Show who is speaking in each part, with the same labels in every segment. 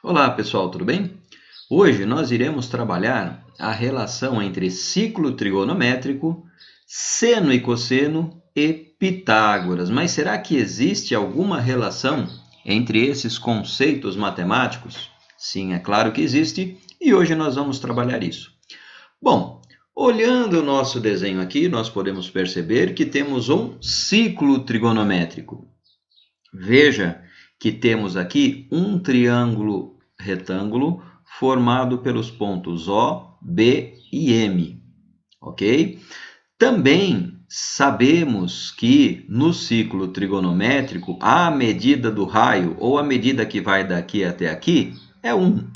Speaker 1: Olá pessoal, tudo bem? Hoje nós iremos trabalhar a relação entre ciclo trigonométrico, seno e cosseno e Pitágoras. Mas será que existe alguma relação entre esses conceitos matemáticos? Sim, é claro que existe e hoje nós vamos trabalhar isso. Bom, olhando o nosso desenho aqui, nós podemos perceber que temos um ciclo trigonométrico. Veja que temos aqui um triângulo retângulo formado pelos pontos O, B e M, ok? Também sabemos que no ciclo trigonométrico a medida do raio, ou a medida que vai daqui até aqui, é 1.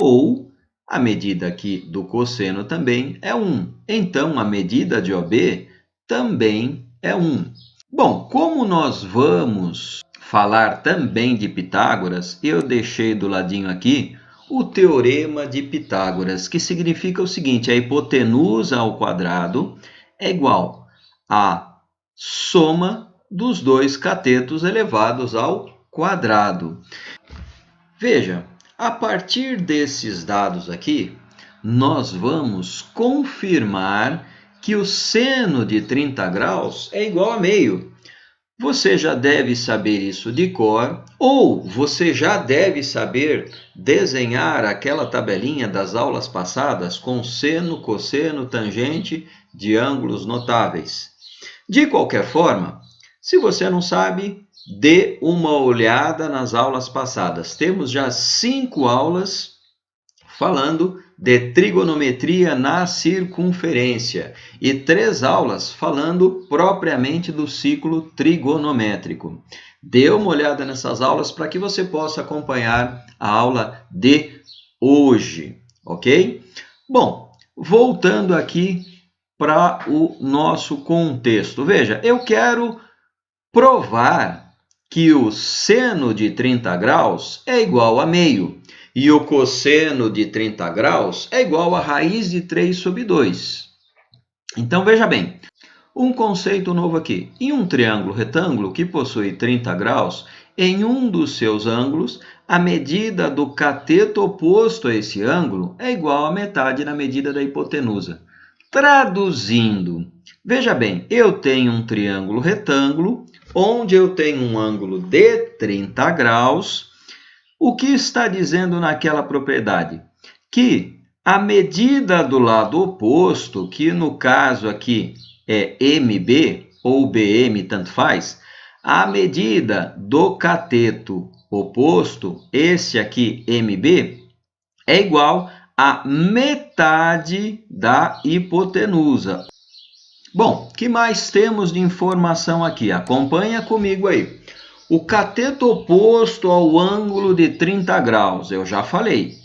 Speaker 1: Ou a medida aqui do cosseno também é 1. Então, a medida de OB também é 1. Bom, como nós vamos falar também de Pitágoras, eu deixei do ladinho aqui o teorema de Pitágoras, que significa o seguinte: a hipotenusa ao quadrado é igual à soma dos dois catetos elevados ao quadrado. Veja, a partir desses dados aqui, nós vamos confirmar que o seno de 30 graus é igual a meio. Você já deve saber isso de cor, ou você já deve saber desenhar aquela tabelinha das aulas passadas com seno, cosseno, tangente de ângulos notáveis. De qualquer forma, se você não sabe, dê uma olhada nas aulas passadas. Temos já 5 aulas falando de trigonometria na circunferência e 3 aulas falando propriamente do ciclo trigonométrico. Dê uma olhada nessas aulas para que você possa acompanhar a aula de hoje, ok? Bom, voltando aqui para o nosso contexto. Veja, eu quero provar que o seno de 30 graus é igual a meio. E o cosseno de 30 graus é igual a raiz de 3 sobre 2. Então, veja bem, um conceito novo aqui. Em um triângulo retângulo que possui 30 graus, em um dos seus ângulos, a medida do cateto oposto a esse ângulo é igual à metade da medida da hipotenusa. Traduzindo, veja bem, eu tenho um triângulo retângulo, onde eu tenho um ângulo de 30 graus. O que está dizendo naquela propriedade? Que a medida do lado oposto, que no caso aqui é MB ou BM, tanto faz, a medida do cateto oposto, esse aqui MB, é igual a metade da hipotenusa. Bom, o que mais temos de informação aqui? Acompanha comigo aí. O cateto oposto ao ângulo de 30 graus, eu já falei.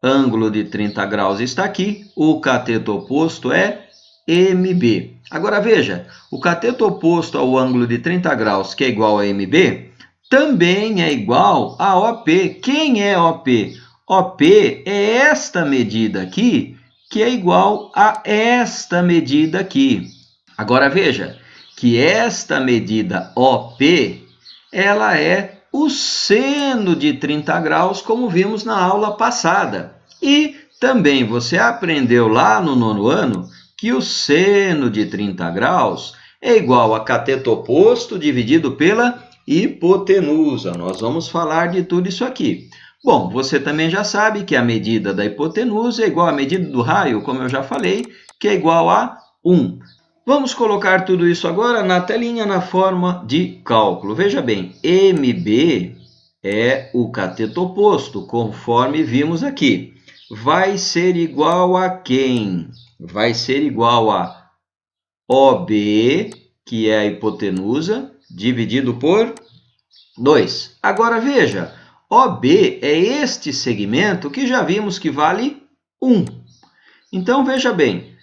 Speaker 1: Ângulo de 30 graus está aqui, o cateto oposto é MB. Agora veja, o cateto oposto ao ângulo de 30 graus, que é igual a MB, também é igual a OP. Quem é OP? OP é esta medida aqui, que é igual a esta medida aqui. Agora veja que esta medida OP, ela é o seno de 30 graus, como vimos na aula passada. E também você aprendeu lá no 9º ano que o seno de 30 graus é igual a cateto oposto dividido pela hipotenusa. Nós vamos falar de tudo isso aqui. Bom, você também já sabe que a medida da hipotenusa é igual à medida do raio, como eu já falei, que é igual a 1. Vamos colocar tudo isso agora na telinha na forma de cálculo. Veja bem, MB é o cateto oposto, conforme vimos aqui. Vai ser igual a quem? Vai ser igual a OB, que é a hipotenusa, dividido por 2. Agora veja, OB é este segmento que já vimos que vale 1. Então, veja bem,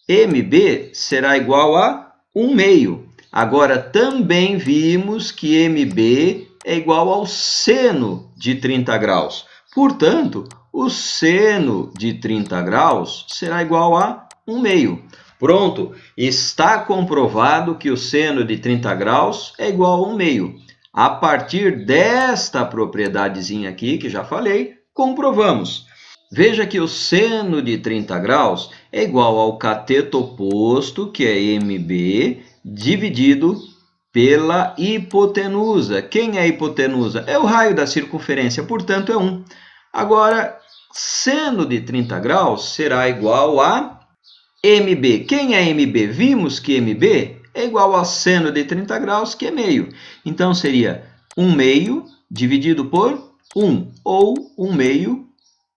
Speaker 1: MB será igual a 1/2. Agora, também vimos que MB é igual ao seno de 30 graus. Portanto, o seno de 30 graus será igual a 1/2. Pronto, está comprovado que o seno de 30 graus é igual a 1/2. A partir desta propriedadezinha aqui, que já falei, comprovamos. Veja que o seno de 30 graus é igual ao cateto oposto, que é MB, dividido pela hipotenusa. Quem é a hipotenusa? É o raio da circunferência, portanto é 1. Agora, seno de 30 graus será igual a MB. Quem é MB? Vimos que MB é igual a seno de 30 graus, que é meio. Então, seria 1 meio dividido por 1, ou 1 meio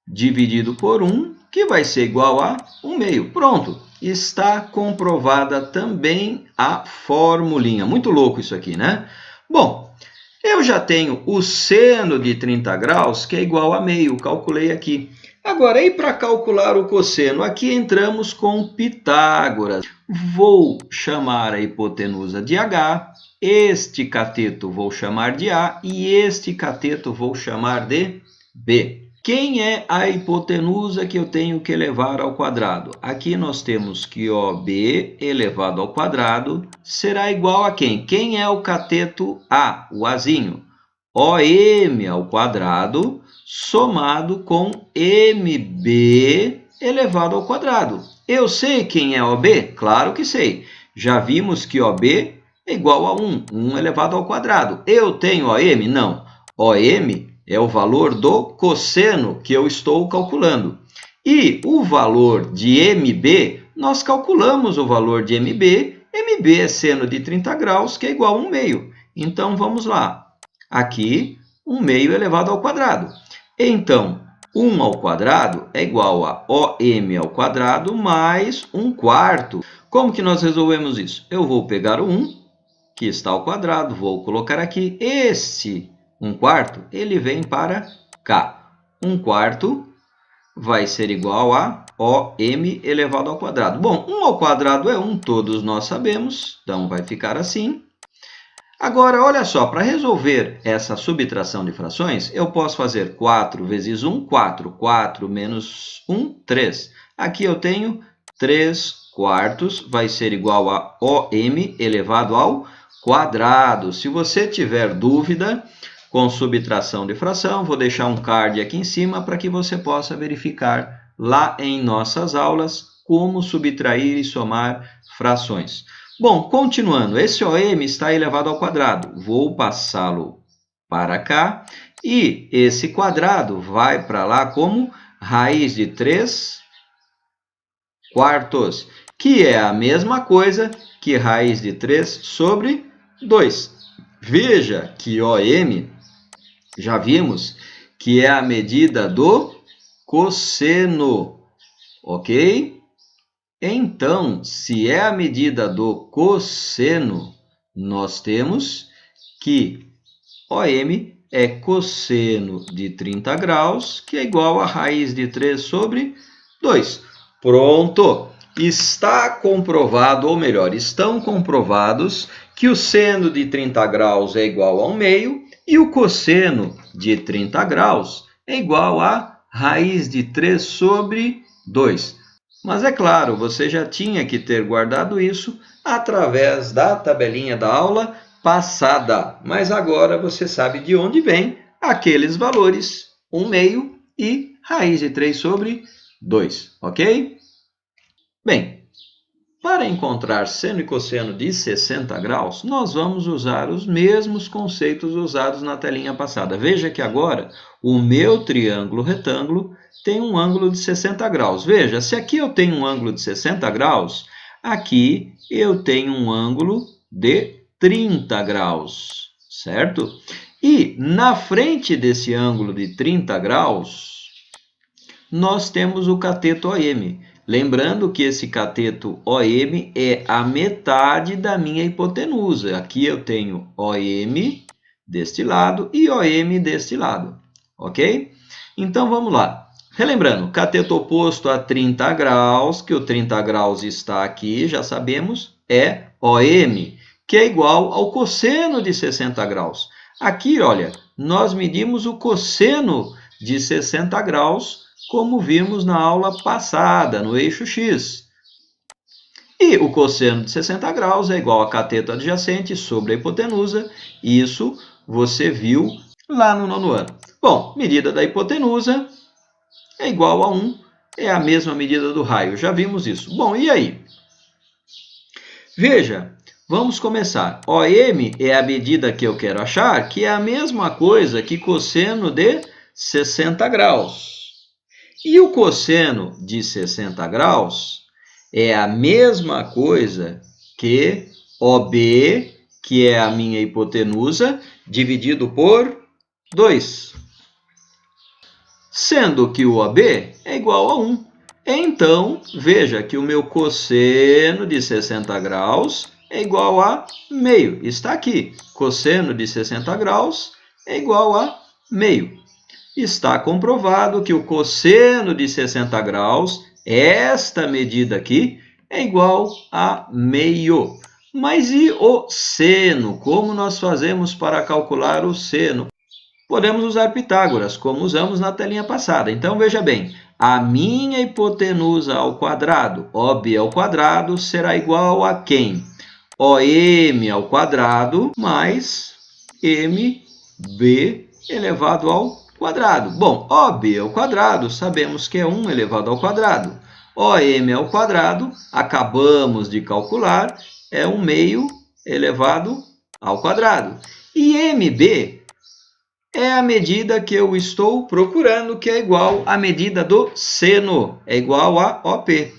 Speaker 1: dividido por 1, que vai ser igual a 1 meio. Pronto, está comprovada também a formulinha. Muito louco isso aqui, né? Bom, eu já tenho o seno de 30 graus, que é igual a meio, calculei aqui. Agora, e para calcular o cosseno? Aqui entramos com Pitágoras. Vou chamar a hipotenusa de H, este cateto vou chamar de A e este cateto vou chamar de B. Quem é a hipotenusa que eu tenho que elevar ao quadrado? Aqui nós temos que OB elevado ao quadrado será igual a quem? Quem é o cateto A, o Azinho? OM ao quadrado somado com MB elevado ao quadrado. Eu sei quem é OB? Claro que sei. Já vimos que OB é igual a 1, 1 elevado ao quadrado. Eu tenho OM? Não. OM é o valor do cosseno que eu estou calculando. E o valor de MB, nós calculamos o valor de MB. MB é seno de 30 graus, que é igual a 1 meio. Então, vamos lá. Aqui, 1 meio elevado ao quadrado. Então, 1 ao quadrado é igual a OM ao quadrado mais 1 quarto. Como que nós resolvemos isso? Eu vou pegar o 1, que está ao quadrado, vou colocar aqui. Esse 1 quarto, ele vem para cá. 1 quarto vai ser igual a OM elevado ao quadrado. Bom, 1 ao quadrado é 1, todos nós sabemos, então vai ficar assim. Agora, olha só, para resolver essa subtração de frações, eu posso fazer 4 vezes 1, 4. 4 menos 1, 3. Aqui eu tenho 3 quartos, vai ser igual a OM elevado ao quadrado. Se você tiver dúvida com subtração de fração, vou deixar um card aqui em cima para que você possa verificar lá em nossas aulas como subtrair e somar frações. Bom, continuando, esse OM está elevado ao quadrado. Vou passá-lo para cá e esse quadrado vai para lá como raiz de 3 quartos, que é a mesma coisa que raiz de 3 sobre 2. Veja que OM, já vimos que é a medida do cosseno, ok? Então, se é a medida do cosseno, nós temos que OM é cosseno de 30 graus, que é igual a raiz de 3 sobre 2. Pronto! Está comprovado, ou melhor, estão comprovados que o seno de 30 graus é igual a 1 meio e o cosseno de 30 graus é igual a raiz de 3 sobre 2. Mas é claro, você já tinha que ter guardado isso através da tabelinha da aula passada. Mas agora você sabe de onde vem aqueles valores, 1 meio e raiz de 3 sobre 2, ok? Bem, para encontrar seno e cosseno de 60 graus, nós vamos usar os mesmos conceitos usados na telinha passada. Veja que agora o meu triângulo retângulo tem um ângulo de 60 graus. Veja, se aqui eu tenho um ângulo de 60 graus, aqui eu tenho um ângulo de 30 graus, certo? E na frente desse ângulo de 30 graus, nós temos o cateto OM. Lembrando que esse cateto OM é a metade da minha hipotenusa. Aqui eu tenho OM deste lado e OM deste lado, ok? Então, vamos lá. Relembrando, cateto oposto a 30 graus, que o 30 graus está aqui, já sabemos, é OM, que é igual ao cosseno de 60 graus. Aqui, olha, nós medimos o cosseno de 60 graus, como vimos na aula passada, no eixo X. E o cosseno de 60 graus é igual a cateto adjacente sobre a hipotenusa. Isso você viu lá no nono ano. Bom, medida da hipotenusa é igual a 1, é a mesma medida do raio, já vimos isso. Bom, e aí? Veja, vamos começar. OM é a medida que eu quero achar, que é a mesma coisa que cosseno de 60 graus. E o cosseno de 60 graus é a mesma coisa que OB, que é a minha hipotenusa, dividido por 2. Sendo que o OB é igual a 1. Então, veja que o meu cosseno de 60 graus é igual a meio. Está aqui. Cosseno de 60 graus é igual a meio. Está comprovado que o cosseno de 60 graus, esta medida aqui, é igual a meio. Mas e o seno? Como nós fazemos para calcular o seno? Podemos usar Pitágoras, como usamos na telinha passada. Então, veja bem, a minha hipotenusa ao quadrado, OB ao quadrado, será igual a quem? OM ao quadrado mais MB elevado ao quadrado. Bom, OB ao quadrado, sabemos que é 1 elevado ao quadrado. OM ao quadrado, acabamos de calcular, é 1 meio elevado ao quadrado. E MB é a medida que eu estou procurando, que é igual à medida do seno, é igual a OP.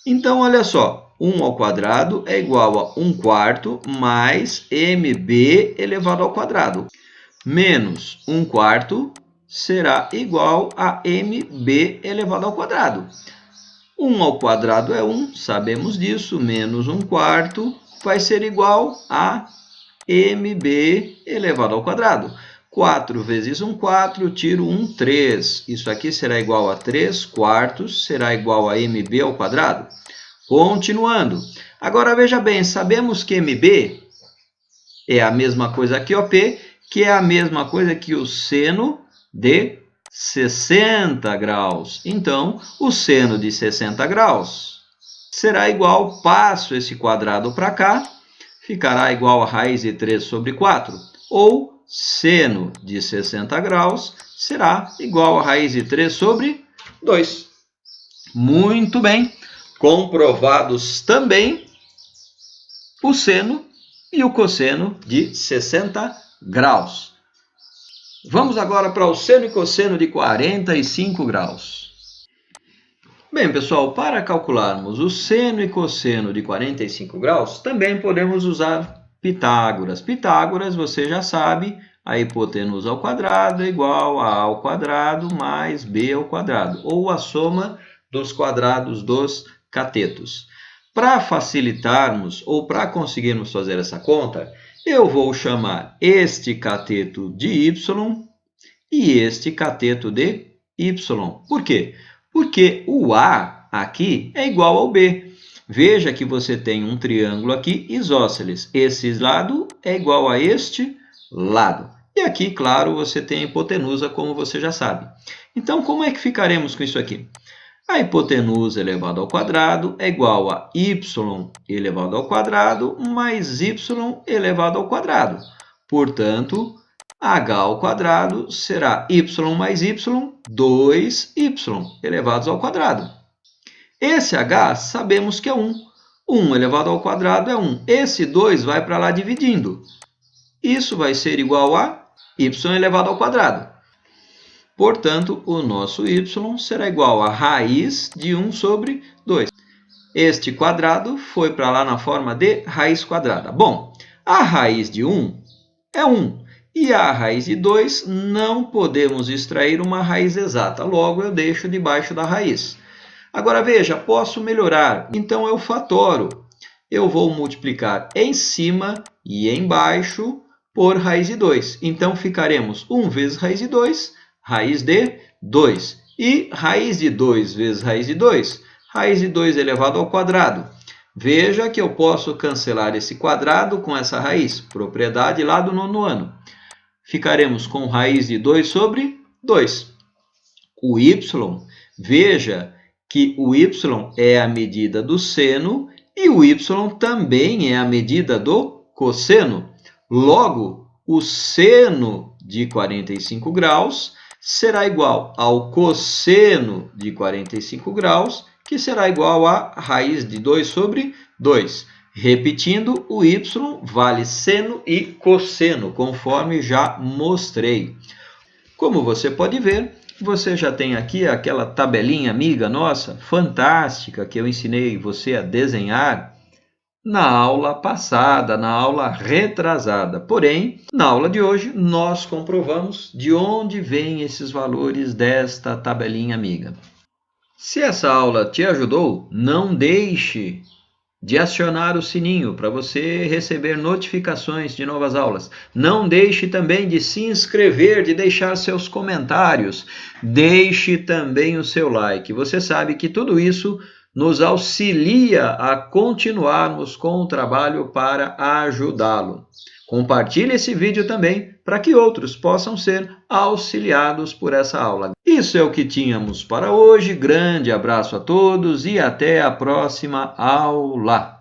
Speaker 1: Então, olha só, 1 ao quadrado é igual a 1 quarto mais MB elevado ao quadrado. Menos 1 quarto será igual a MB elevado ao quadrado. 1 ao quadrado é 1, sabemos disso, menos 1 quarto vai ser igual a MB elevado ao quadrado. 4 vezes 1, 4, tiro 1, 3. Isso aqui será igual a 3 quartos, será igual a MB ao quadrado. Continuando. Agora, veja bem, sabemos que MB é a mesma coisa que OP, que é a mesma coisa que o seno de 60 graus. Então, o seno de 60 graus será igual, passo esse quadrado para cá, ficará igual a raiz de 3 sobre 4. Ou seno de 60 graus será igual a raiz de 3 sobre 2. Muito bem. Comprovados também o seno e o cosseno de 60 graus. Vamos agora para o seno e cosseno de 45 graus. Bem, pessoal, para calcularmos o seno e cosseno de 45 graus, também podemos usar Pitágoras. Pitágoras, você já sabe, a hipotenusa ao quadrado é igual a ao quadrado mais b ao quadrado, ou a soma dos quadrados dos catetos. Para facilitarmos ou para conseguirmos fazer essa conta, eu vou chamar este cateto de y e este cateto de y. Por quê? Porque o A aqui é igual ao B. Veja que você tem um triângulo aqui isósceles. Esse lado é igual a este lado. E aqui, claro, você tem a hipotenusa, como você já sabe. Então, como é que ficaremos com isso aqui? A hipotenusa elevado ao quadrado é igual a y elevado ao quadrado mais y elevado ao quadrado. Portanto, h ao quadrado será y mais y, 2y elevados ao quadrado. Esse h sabemos que é 1. 1 elevado ao quadrado é 1. Esse 2 vai para lá dividindo. Isso vai ser igual a y elevado ao quadrado. Portanto, o nosso y será igual a raiz de 1 sobre 2. Este quadrado foi para lá na forma de raiz quadrada. Bom, a raiz de 1 é 1. E a raiz de 2 não podemos extrair uma raiz exata. Logo, eu deixo debaixo da raiz. Agora, veja, posso melhorar. Então, eu fatoro. Eu vou multiplicar em cima e embaixo por raiz de 2. Então, ficaremos 1 vezes raiz de 2, raiz de 2. E raiz de 2 vezes raiz de 2, raiz de 2 elevado ao quadrado. Veja que eu posso cancelar esse quadrado com essa raiz, propriedade lá do nono ano. Ficaremos com raiz de 2 sobre 2. O y, veja que o y é a medida do seno e o y também é a medida do cosseno. Logo, o seno de 45 graus será igual ao cosseno de 45 graus, que será igual a raiz de 2 sobre 2. Repetindo, o y vale seno e cosseno, conforme já mostrei. Como você pode ver, você já tem aqui aquela tabelinha amiga nossa, fantástica, que eu ensinei você a desenhar na aula passada, na aula retrasada. Porém, na aula de hoje, nós comprovamos de onde vêm esses valores desta tabelinha amiga. Se essa aula te ajudou, não deixe de acionar o sininho para você receber notificações de novas aulas. Não deixe também de se inscrever, de deixar seus comentários. Deixe também o seu like. Você sabe que tudo isso nos auxilia a continuarmos com o trabalho para ajudá-lo. Compartilhe esse vídeo também para que outros possam ser auxiliados por essa aula. Isso é o que tínhamos para hoje. Grande abraço a todos e até a próxima aula.